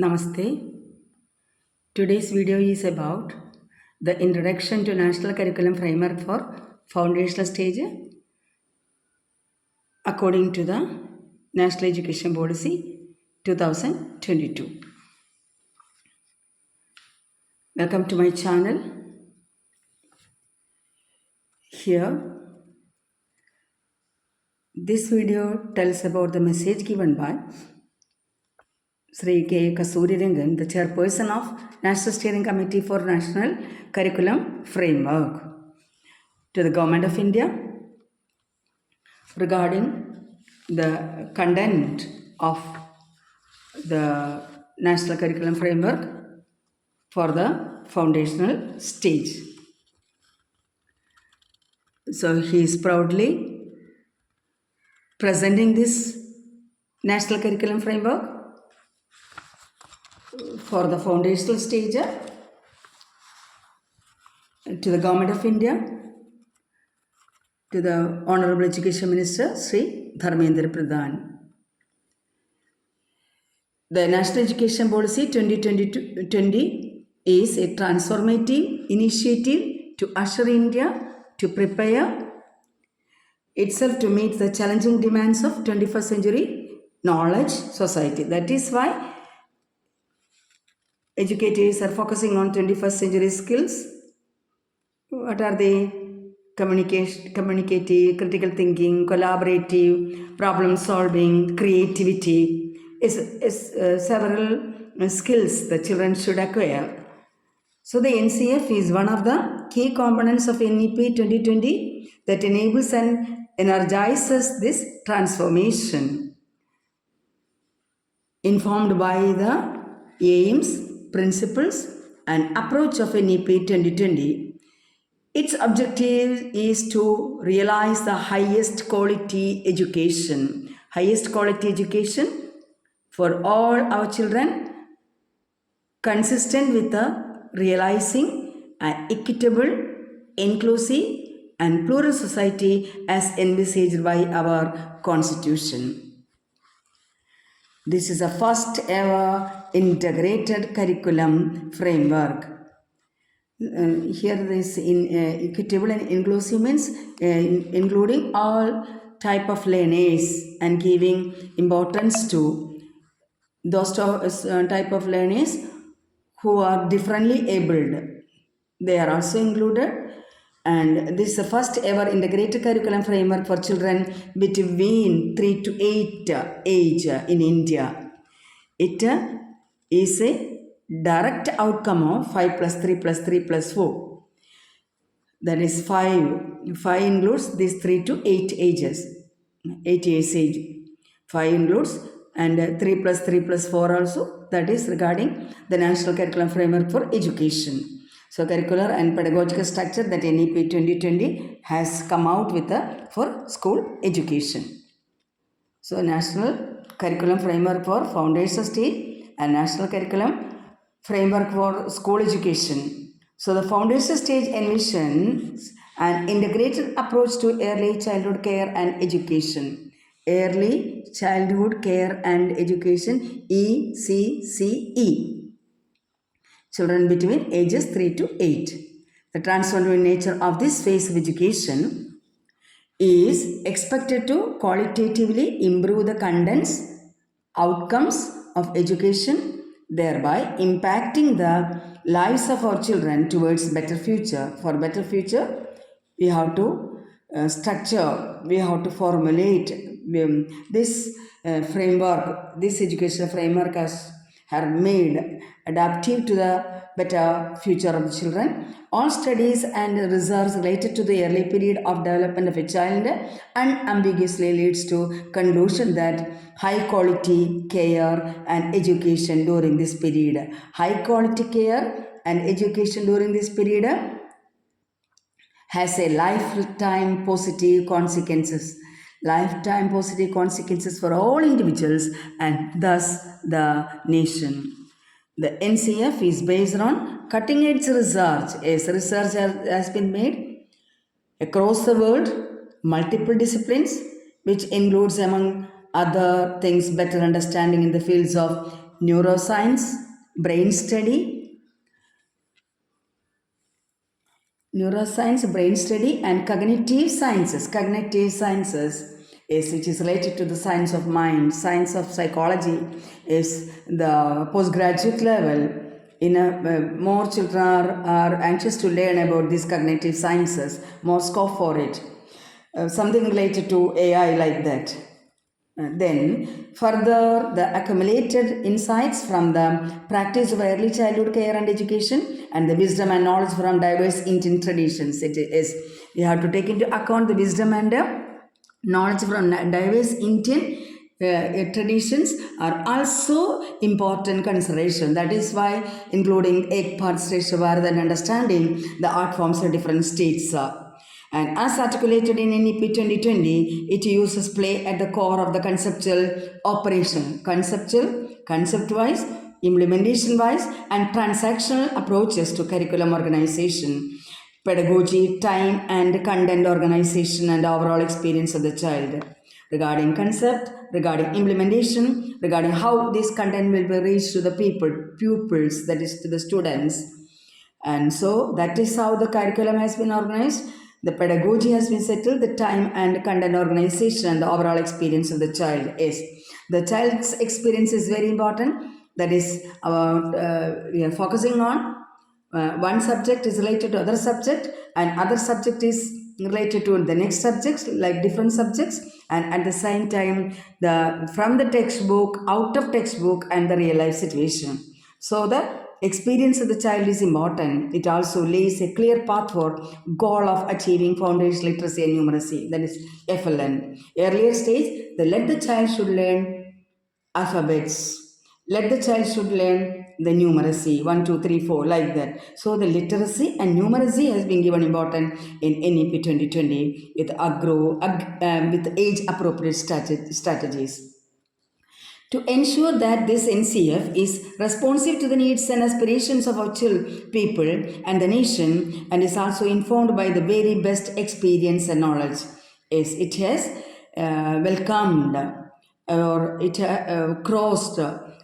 Namaste. Today's video is about the introduction to National Curriculum Framework for Foundational Stage according to the National Education Policy 2022. Welcome to my channel. Here, this video tells about the message given by Sri K. Kasuri Rangan, the chairperson of National Steering Committee for National Curriculum Framework, to the Government of India regarding the content of the National Curriculum Framework for the foundational stage. So he is proudly presenting this National Curriculum Framework for the foundational stage to the Government of India, to the Honorable Education Minister Sri Dharmendra Pradhan. The National Education Policy 2020 is a transformative initiative to usher India to prepare itself to meet the challenging demands of 21st century knowledge society. That is why educators are focusing on 21st century skills. What are they? Communicative, critical thinking, collaborative, problem solving, creativity is several skills the children should acquire. So the NCF is one of the key components of NEP 2020 that enables and energizes this transformation, informed by the aims, principles and approach of NEP 2020. Its objective is to realize the highest quality education for all our children, consistent with the realizing an equitable, inclusive and plural society as envisaged by our Constitution. This is the first ever integrated curriculum framework. Here this equitable and inclusive means including all type of learners and giving importance to those type of learners who are differently abled. They are also included, and this is the first ever integrated curriculum framework for children between 3 to 8 age in India. It is a direct outcome of 5 plus 3 plus 3 plus 4. That is 5. 5 includes these 3 to 8 ages. 8 years age. 5 includes and 3 plus 3 plus 4 also. That is regarding the National Curriculum Framework for Education. So curricular and pedagogical structure that NEP 2020 has come out with for school education. So National Curriculum Framework for Foundational Stage and National Curriculum Framework for School Education. So the foundational stage envisions an integrated approach to early childhood care and education. Early childhood care and education, ECCE. Children between ages 3 to 8. The transformative nature of this phase of education is expected to qualitatively improve the contents, outcomes of education, thereby impacting the lives of our children towards better future. For better future, we have to structure, we have to formulate this framework, this educational framework are made adaptive to the better future of the children. All studies and research related to the early period of development of a child unambiguously leads to conclusion that high quality care and education during this period. High quality care and education during this period has a lifetime positive consequences. Lifetime positive consequences for all individuals and thus the nation. The NCF is based on cutting edge research. As research has been made across the world, multiple disciplines, which includes among other things better understanding in the fields of neuroscience, brain study, and cognitive sciences. Cognitive sciences is which is related to the science of mind. Science of psychology is the postgraduate level. More children are anxious to learn about these cognitive sciences, more scope for it. Something related to AI like that. Then, further, the accumulated insights from the practice of early childhood care and education and the wisdom and knowledge from diverse Indian traditions. It is, we have to take into account the wisdom and knowledge from diverse Indian traditions are also important consideration. That is why including Ek Bharat Shreshtha Bharat and understanding the art forms of different states. And as articulated in NEP 2020, it uses play at the core of the conceptual operation. Concept-wise, implementation-wise, and transactional approaches to curriculum organization, pedagogy, time and content organization, and overall experience of the child. Regarding concept, regarding implementation, regarding how this content will be reached to the pupils, that is to the students. And so that is how the curriculum has been organized. The pedagogy has been settled, the time and content organization and the overall experience of the child is. The child's experience is very important. That is, we are focusing on one subject is related to other subject and other subject is related to the next subjects, like different subjects, and at the same time from the textbook, out of textbook, and the real life situation. So the experience of the child is important. It also lays a clear path for goal of achieving foundation literacy and numeracy, that is FLN. Earlier stage, let the child should learn alphabets. Let the child should learn the numeracy 1, 2, 3, 4, like that. So the literacy and numeracy has been given important in NEP 2020 with age appropriate strategies. To ensure that this NCF is responsive to the needs and aspirations of our people and the nation, and is also informed by the very best experience and knowledge, is it has welcomed or it crossed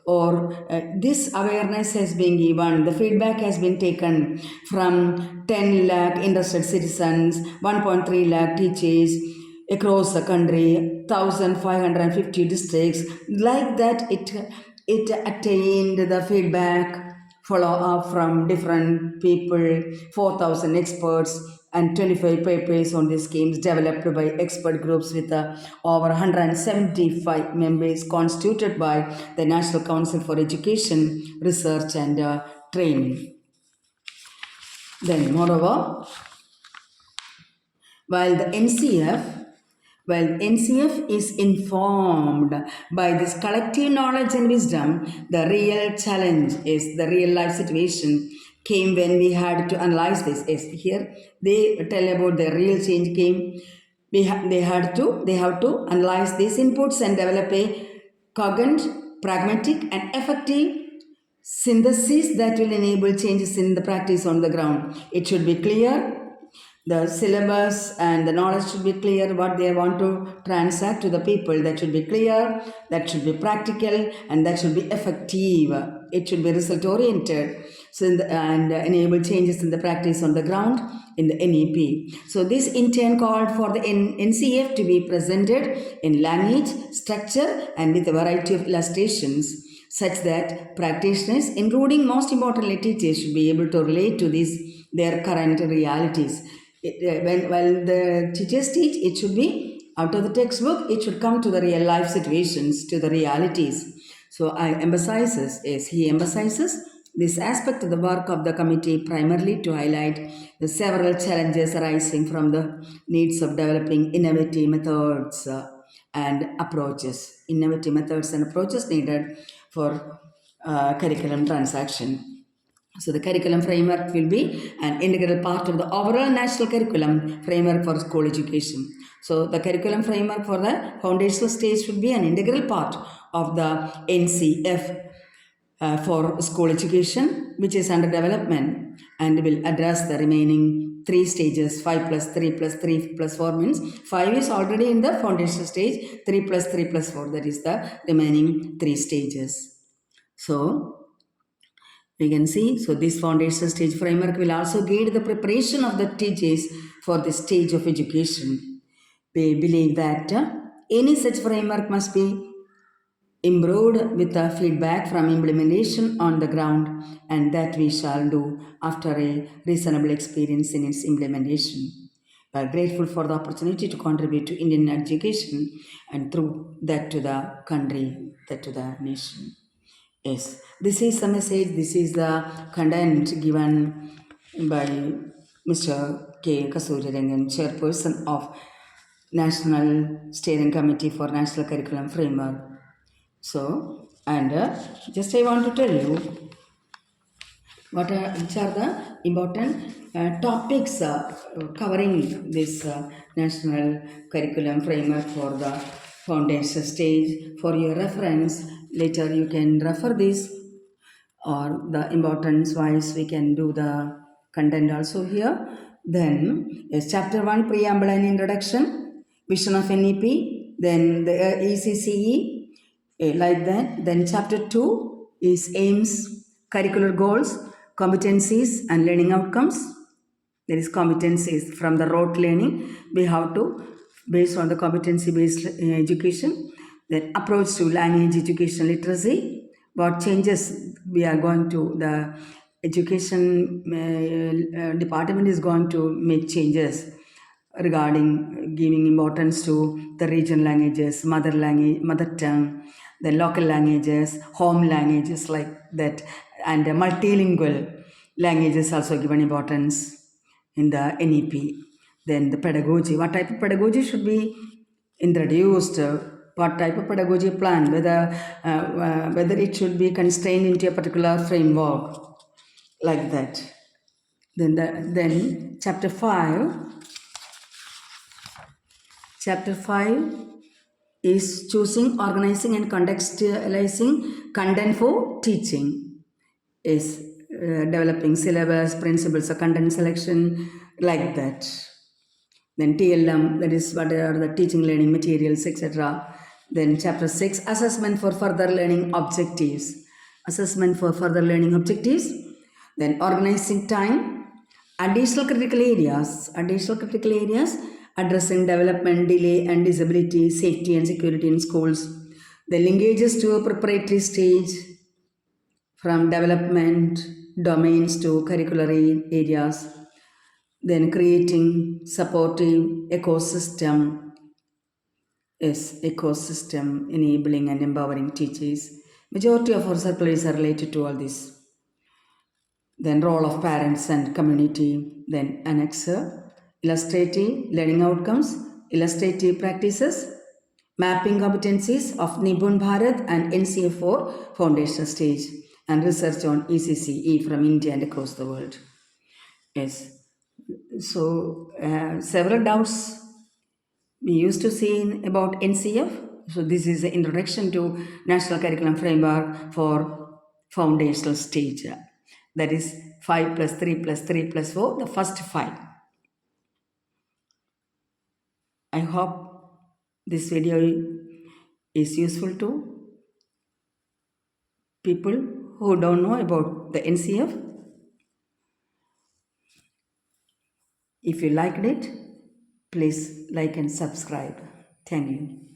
or this awareness has been given, the feedback has been taken from 10 lakh interested citizens, 1.3 lakh teachers across the country, 1,550 districts. Like that, it attained the feedback, follow up from different people, 4,000 experts, and 25 papers on these schemes developed by expert groups with over 175 members constituted by the National Council for Education, Research and Training. Then, moreover, while NCF is informed by this collective knowledge and wisdom, the real challenge is the real life situation came when we had to analyze this. Yes, here they tell about the real change came. They have to analyze these inputs and develop a cogent, pragmatic and effective synthesis that will enable changes in the practice on the ground. It should be clear. The syllabus and the knowledge should be clear, what they want to transact to the people. That should be clear, that should be practical, and that should be effective. It should be result oriented and enable changes in the practice on the ground in the NEP. So this in turn called for the NCF to be presented in language, structure, and with a variety of illustrations, such that practitioners, including most importantly teachers, should be able to relate to their current realities. When the teachers teach, it should be out of the textbook, it should come to the real life situations, to the realities. So he emphasizes this aspect of the work of the committee primarily to highlight the several challenges arising from the needs of developing innovative methods and approaches. Innovative methods and approaches needed for curriculum transaction. So the curriculum framework will be an integral part of the overall national curriculum framework for school education. So the curriculum framework for the foundational stage should be an integral part of the NCF for school education, which is under development and will address the remaining 3 stages. 5 plus 3 plus 3 plus 4 means 5 is already in the foundational stage, 3 plus 3 plus 4, that is the remaining 3 stages. So we can see, so this foundation stage framework will also guide the preparation of the teachers for the stage of education. We believe that any such framework must be improved with the feedback from implementation on the ground, and that we shall do after a reasonable experience in its implementation. We are grateful for the opportunity to contribute to Indian education and through that to the country, that to the nation. Yes, this is the message, this is the content given by Mr. K. Kasurirangan, chairperson of National Steering Committee for National Curriculum Framework. So, and just I want to tell you which are the important topics covering this national curriculum framework for the foundation stage. For your reference, later you can refer this, or the importance wise we can do the content also here. Then yes, chapter 1, preamble and introduction, vision of NEP, then the ECCE, like that. Then chapter 2 is aims, curricular goals, competencies and learning outcomes. There is competencies from the rote learning. We have to, based on the competency based education, then approach to language education literacy. What changes we are going to, the education department is going to make changes regarding giving importance to the regional languages, mother language, mother tongue, the local languages, home languages like that, and multilingual languages also given importance in the NEP. Then the pedagogy, what type of pedagogy should be introduced, what type of pedagogy plan, whether it should be constrained into a particular framework, like that. Then chapter 5 is choosing, organizing and contextualizing content for teaching, is developing syllabus, principles of content selection, like that. Then TLM, that is what are the teaching learning materials, etc. Then chapter 6, assessment for further learning objectives. Assessment for further learning objectives. Then organizing time, additional critical areas, addressing development, delay and disability, safety and security in schools. The linkages to a preparatory stage, from development domains to curricular areas. Then creating supportive ecosystem, enabling and empowering teachers. Majority of our circulars are related to all this. Then role of parents and community. Then annexer, illustrative learning outcomes, illustrative practices, mapping competencies of Nibun Bharat and NCF for foundation stage, and research on ECCE from India and across the world. Yes. So several doubts we used to see about NCF. So this is the introduction to National Curriculum Framework for foundational stage. That is 5 plus 3 plus 3 plus 4, the first 5. I hope this video is useful to people who don't know about the NCF. If you liked it, please like and subscribe. Thank you.